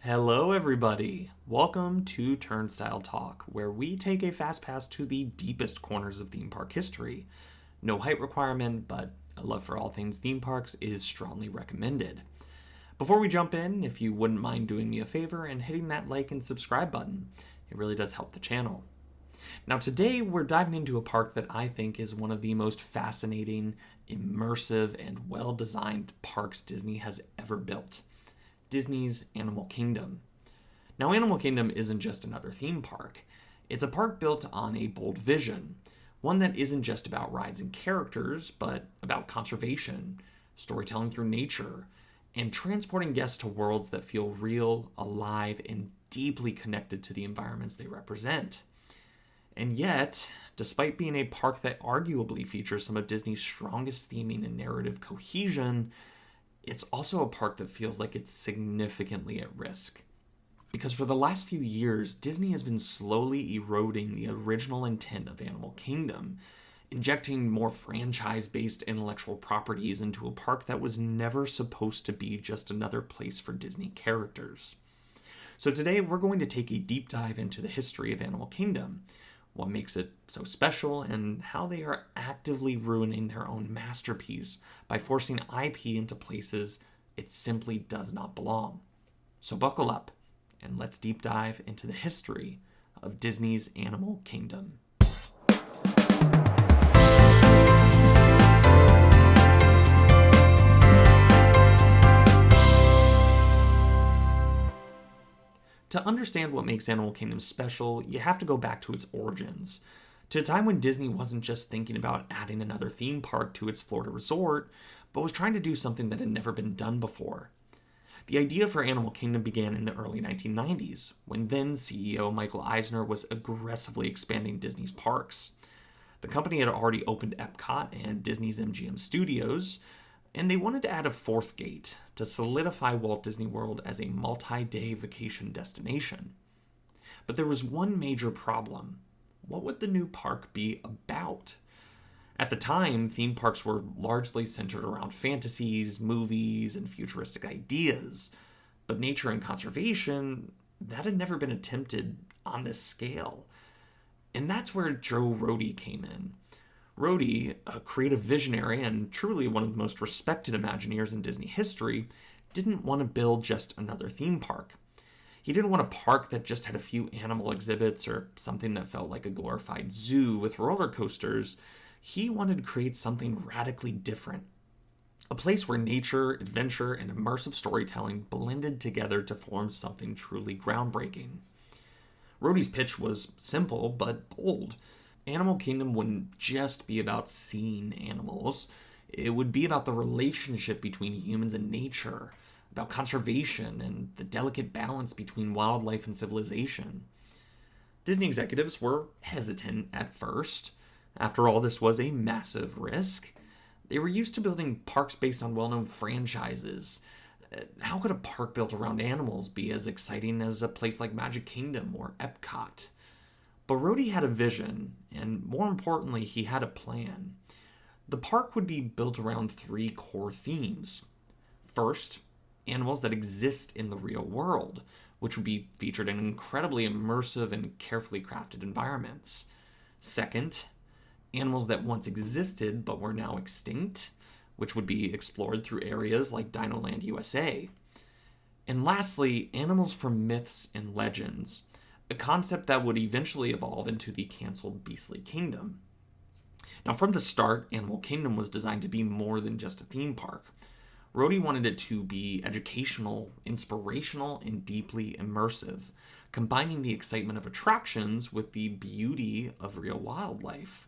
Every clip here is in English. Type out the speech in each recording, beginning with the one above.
Hello, everybody. Welcome to Turnstile Talk, where we take a fast pass to the deepest corners of theme park history. No height requirement, but a love for all things theme parks is strongly recommended. Before we jump in, if you wouldn't mind doing me a favor and hitting that like and subscribe button, it really does help the channel. Now, today we're diving into a park that I think is one of the most fascinating, immersive, and well-designed parks Disney has ever built. Disney's Animal Kingdom. Now, Animal Kingdom isn't just another theme park. It's a park built on a bold vision, one that isn't just about rides and characters, but about conservation, storytelling through nature, and transporting guests to worlds that feel real, alive, and deeply connected to the environments they represent. And yet, despite being a park that arguably features some of Disney's strongest theming and narrative cohesion, it's also a park that feels like it's significantly at risk. Because for the last few years, Disney has been slowly eroding the original intent of Animal Kingdom, injecting more franchise-based intellectual properties into a park that was never supposed to be just another place for Disney characters. So today we're going to take a deep dive into the history of Animal Kingdom, what makes it so special, and how they are actively ruining their own masterpiece by forcing IP into places it simply does not belong. So buckle up, and let's deep dive into the history of Disney's Animal Kingdom. To understand what makes Animal Kingdom special, you have to go back to its origins, to a time when Disney wasn't just thinking about adding another theme park to its Florida resort, but was trying to do something that had never been done before. The idea for Animal Kingdom began in the early 1990s, when then CEO Michael Eisner was aggressively expanding Disney's parks. The company had already opened Epcot and Disney's MGM Studios, and they wanted to add a fourth gate to solidify Walt Disney World as a multi-day vacation destination. But there was one major problem. What would the new park be about? At the time, theme parks were largely centered around fantasies, movies, and futuristic ideas. But nature and conservation, that had never been attempted on this scale. And that's where Joe Rohde came in. Rohde, a creative visionary and truly one of the most respected Imagineers in Disney history, didn't want to build just another theme park. He didn't want a park that just had a few animal exhibits or something that felt like a glorified zoo with roller coasters. He wanted to create something radically different. A place where nature, adventure, and immersive storytelling blended together to form something truly groundbreaking. Rohde's pitch was simple but bold. Animal Kingdom wouldn't just be about seeing animals. It would be about the relationship between humans and nature, about conservation and the delicate balance between wildlife and civilization. Disney executives were hesitant at first. After all, this was a massive risk. They were used to building parks based on well-known franchises. How could a park built around animals be as exciting as a place like Magic Kingdom or Epcot? But Rohde had a vision, and more importantly, he had a plan. The park would be built around three core themes. First, animals that exist in the real world, which would be featured in incredibly immersive and carefully crafted environments. Second, animals that once existed but were now extinct, which would be explored through areas like Dinoland USA. And lastly, animals from myths and legends, a concept that would eventually evolve into the canceled Beastly Kingdom. Now, from the start, Animal Kingdom was designed to be more than just a theme park. Rohde wanted it to be educational, inspirational, and deeply immersive, combining the excitement of attractions with the beauty of real wildlife.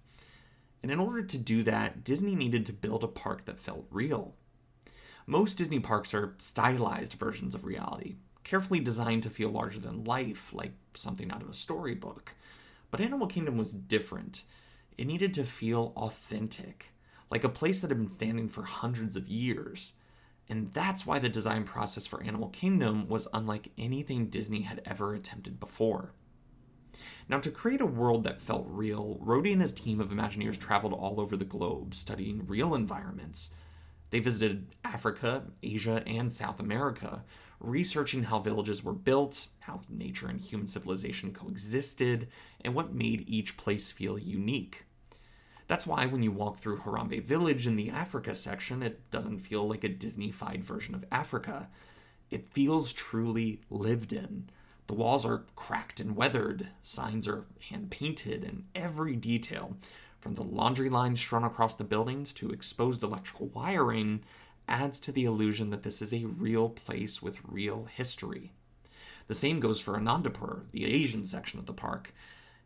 And in order to do that, Disney needed to build a park that felt real. Most Disney parks are stylized versions of reality, carefully designed to feel larger than life, like something out of a storybook. But Animal Kingdom was different. It needed to feel authentic, like a place that had been standing for hundreds of years. And that's why the design process for Animal Kingdom was unlike anything Disney had ever attempted before. Now, to create a world that felt real, Rohde and his team of Imagineers traveled all over the globe, studying real environments. They visited Africa, Asia, and South America, researching how villages were built, how nature and human civilization coexisted, and what made each place feel unique. That's why when you walk through Harambe Village in the Africa section, it doesn't feel like a Disney-fied version of Africa. It feels truly lived in. The walls are cracked and weathered, signs are hand-painted, and every detail, from the laundry lines strung across the buildings to exposed electrical wiring, adds to the illusion that this is a real place with real history. The same goes for Anandapur, the Asian section of the park.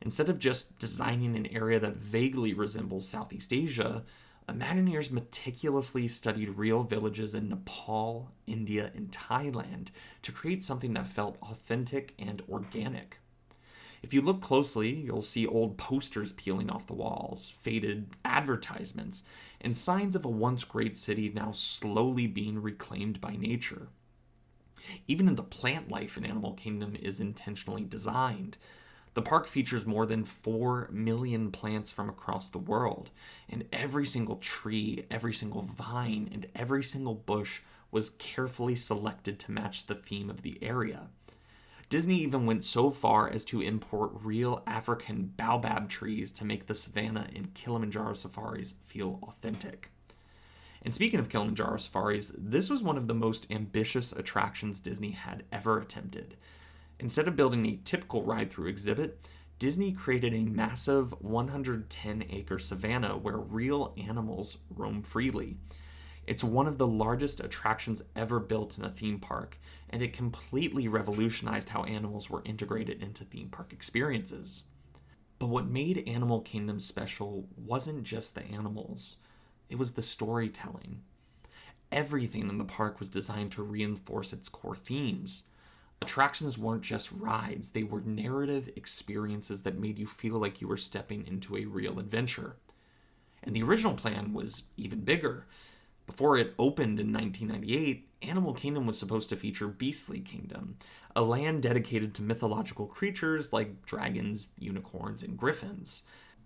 Instead of just designing an area that vaguely resembles Southeast Asia, Imagineers meticulously studied real villages in Nepal, India, and Thailand to create something that felt authentic and organic. If you look closely, you'll see old posters peeling off the walls, faded advertisements, and signs of a once great city now slowly being reclaimed by nature. Even in the plant life in Animal Kingdom is intentionally designed. The park features more than 4 million plants from across the world, and every single tree, every single vine, and every single bush was carefully selected to match the theme of the area. Disney even went so far as to import real African baobab trees to make the savannah in Kilimanjaro safaris feel authentic. And speaking of Kilimanjaro safaris, this was one of the most ambitious attractions Disney had ever attempted. Instead of building a typical ride-through exhibit, Disney created a massive 110-acre savanna where real animals roam freely. It's one of the largest attractions ever built in a theme park, and it completely revolutionized how animals were integrated into theme park experiences. But what made Animal Kingdom special wasn't just the animals, it was the storytelling. Everything in the park was designed to reinforce its core themes. Attractions weren't just rides, they were narrative experiences that made you feel like you were stepping into a real adventure. And the original plan was even bigger. Before it opened in 1998, Animal Kingdom was supposed to feature Beastly Kingdom, a land dedicated to mythological creatures like dragons, unicorns, and griffins.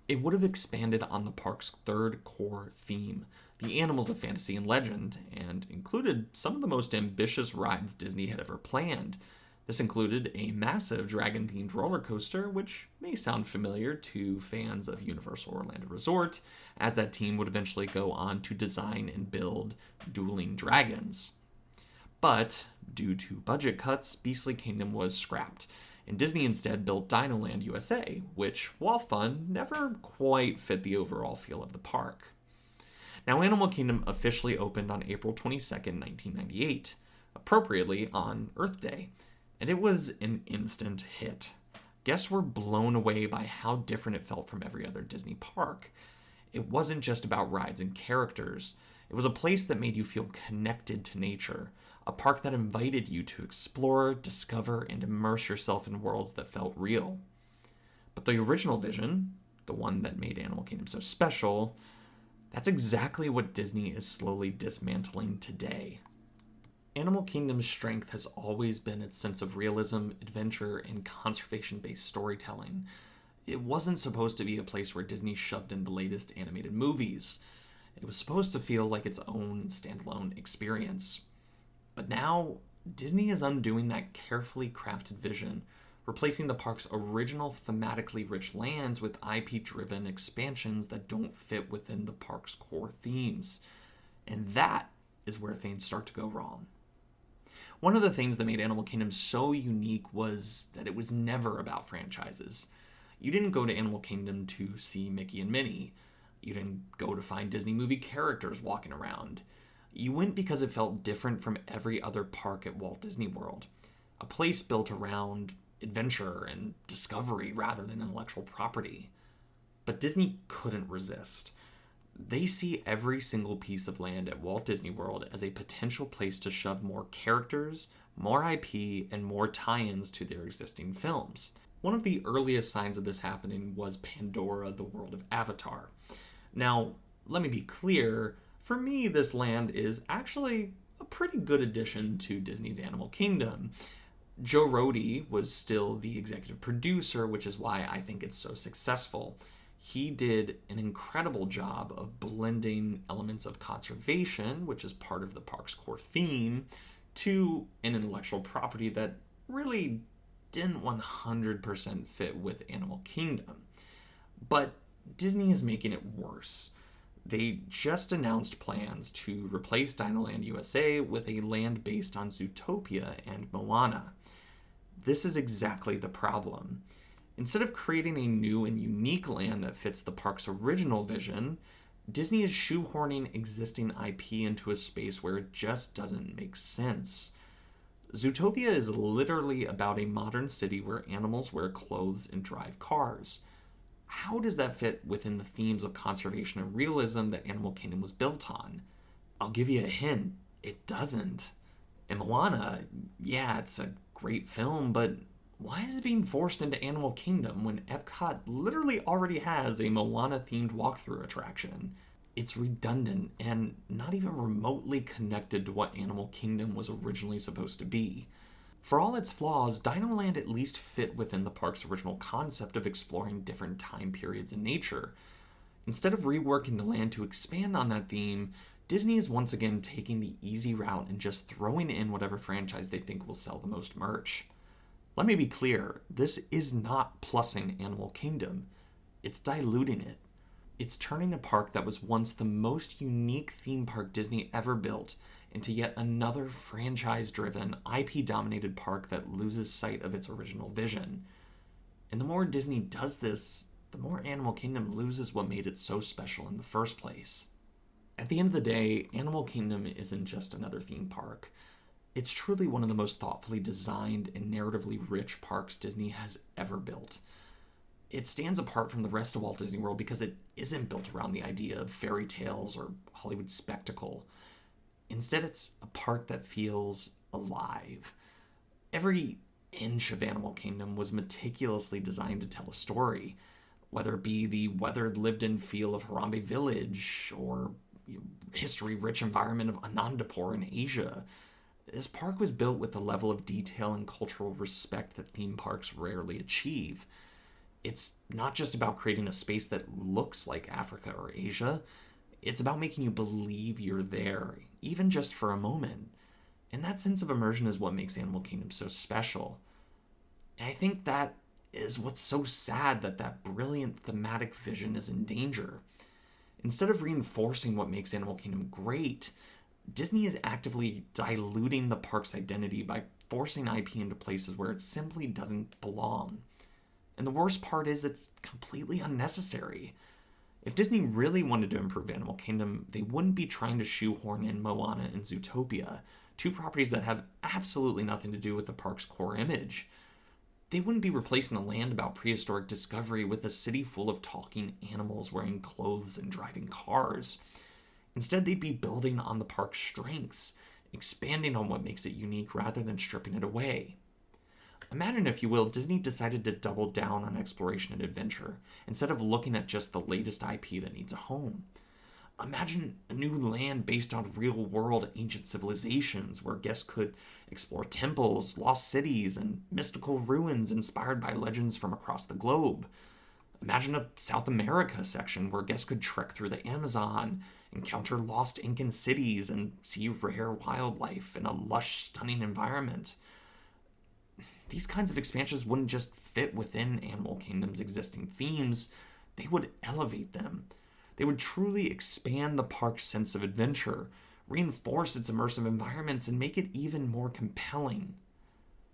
It would have expanded on the park's third core theme, the animals of fantasy and legend, and included some of the most ambitious rides Disney had ever planned. This included a massive dragon-themed roller coaster, which may sound familiar to fans of Universal Orlando Resort, as that team would eventually go on to design and build dueling dragons. But, due to budget cuts, Beastly Kingdom was scrapped, and Disney instead built Dinoland USA, which, while fun, never quite fit the overall feel of the park. Now, Animal Kingdom officially opened on April 22nd, 1998, appropriately on Earth Day. And it was an instant hit. Guests were blown away by how different it felt from every other Disney park. It wasn't just about rides and characters. It was a place that made you feel connected to nature, a park that invited you to explore, discover, and immerse yourself in worlds that felt real. But the original vision, the one that made Animal Kingdom so special, that's exactly what Disney is slowly dismantling today. Animal Kingdom's strength has always been its sense of realism, adventure, and conservation-based storytelling. It wasn't supposed to be a place where Disney shoved in the latest animated movies. It was supposed to feel like its own standalone experience. But now, Disney is undoing that carefully crafted vision, replacing the park's original thematically rich lands with IP-driven expansions that don't fit within the park's core themes. And that is where things start to go wrong. One of the things that made Animal Kingdom so unique was that it was never about franchises. You didn't go to Animal Kingdom to see Mickey and Minnie. You didn't go to find Disney movie characters walking around. You went because it felt different from every other park at Walt Disney World. A place built around adventure and discovery rather than intellectual property. But Disney couldn't resist. They see every single piece of land at Walt Disney World as a potential place to shove more characters, more IP, and more tie-ins to their existing films. One of the earliest signs of this happening was Pandora, the World of Avatar. Now, let me be clear, for me, this land is actually a pretty good addition to Disney's Animal Kingdom. Joe Rohde was still the executive producer, which is why I think it's so successful. He did an incredible job of blending elements of conservation, which is part of the park's core theme, to an intellectual property that really didn't 100% fit with Animal Kingdom. But Disney is making it worse. They just announced plans to replace Dinoland USA with a land based on Zootopia and Moana. This is exactly the problem. Instead of creating a new and unique land that fits the park's original vision, Disney is shoehorning existing IP into a space where it just doesn't make sense. Zootopia is literally about a modern city where animals wear clothes and drive cars. How does that fit within the themes of conservation and realism that Animal Kingdom was built on? I'll give you a hint. It doesn't. And Moana, yeah, it's a great film, but why is it being forced into Animal Kingdom when Epcot literally already has a Moana-themed walkthrough attraction? It's redundant and not even remotely connected to what Animal Kingdom was originally supposed to be. For all its flaws, Dinoland at least fit within the park's original concept of exploring different time periods in nature. Instead of reworking the land to expand on that theme, Disney is once again taking the easy route and just throwing in whatever franchise they think will sell the most merch. Let me be clear, this is not plussing Animal Kingdom. It's diluting it. It's turning a park that was once the most unique theme park Disney ever built into yet another franchise-driven, IP-dominated park that loses sight of its original vision. And the more Disney does this, the more Animal Kingdom loses what made it so special in the first place. At the end of the day, Animal Kingdom isn't just another theme park. It's truly one of the most thoughtfully designed and narratively rich parks Disney has ever built. It stands apart from the rest of Walt Disney World because it isn't built around the idea of fairy tales or Hollywood spectacle. Instead, it's a park that feels alive. Every inch of Animal Kingdom was meticulously designed to tell a story, whether it be the weathered, lived-in feel of Harambe Village or history-rich environment of Anandapur in Asia. This park was built with a level of detail and cultural respect that theme parks rarely achieve. It's not just about creating a space that looks like Africa or Asia. It's about making you believe you're there, even just for a moment. And that sense of immersion is what makes Animal Kingdom so special. And I think that is what's so sad, that brilliant thematic vision is in danger. Instead of reinforcing what makes Animal Kingdom great, Disney is actively diluting the park's identity by forcing IP into places where it simply doesn't belong. And the worst part is it's completely unnecessary. If Disney really wanted to improve Animal Kingdom, they wouldn't be trying to shoehorn in Moana and Zootopia, two properties that have absolutely nothing to do with the park's core image. They wouldn't be replacing a land about prehistoric discovery with a city full of talking animals wearing clothes and driving cars. Instead, they'd be building on the park's strengths, expanding on what makes it unique rather than stripping it away. Imagine, if you will, Disney decided to double down on exploration and adventure, instead of looking at just the latest IP that needs a home. Imagine a new land based on real-world ancient civilizations, where guests could explore temples, lost cities, and mystical ruins inspired by legends from across the globe. Imagine a South America section where guests could trek through the Amazon, encounter lost Incan cities, and see rare wildlife in a lush, stunning environment. These kinds of expansions wouldn't just fit within Animal Kingdom's existing themes, they would elevate them. They would truly expand the park's sense of adventure, reinforce its immersive environments, and make it even more compelling.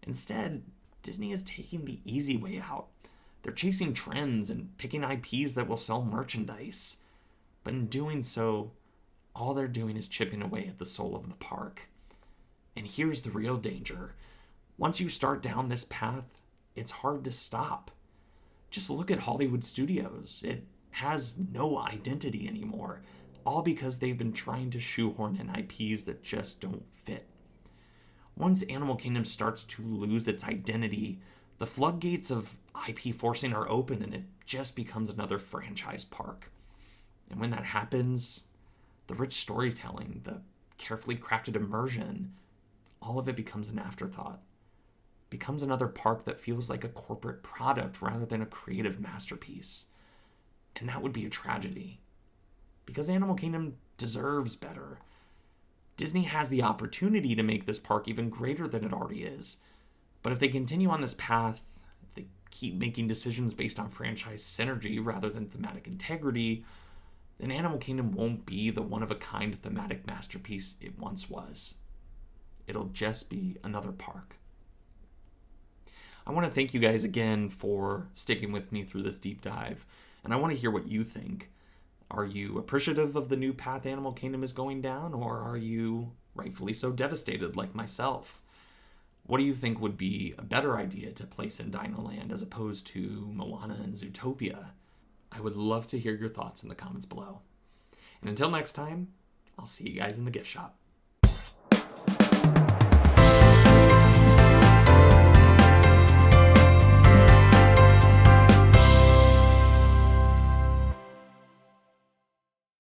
Instead, Disney is taking the easy way out. They're chasing trends and picking IPs that will sell merchandise. But in doing so, all they're doing is chipping away at the soul of the park. And here's the real danger. Once you start down this path, it's hard to stop. Just look at Hollywood studios. It has no identity anymore, all because they've been trying to shoehorn in IPs that just don't fit. Once Animal Kingdom starts to lose its identity, the floodgates of IP forcing are open and it just becomes another franchise park. And when that happens, the rich storytelling, the carefully crafted immersion, all of it becomes an afterthought. Becomes another park that feels like a corporate product rather than a creative masterpiece. And that would be a tragedy. Because Animal Kingdom deserves better. Disney has the opportunity to make this park even greater than it already is. But if they continue on this path, if they keep making decisions based on franchise synergy rather than thematic integrity, then Animal Kingdom won't be the one-of-a-kind thematic masterpiece it once was. It'll just be another park. I want to thank you guys again for sticking with me through this deep dive, and I want to hear what you think. Are you appreciative of the new path Animal Kingdom is going down, or are you rightfully so devastated like myself? What do you think would be a better idea to place in Dino Land as opposed to Moana and Zootopia? I would love to hear your thoughts in the comments below. And until next time, I'll see you guys in the gift shop.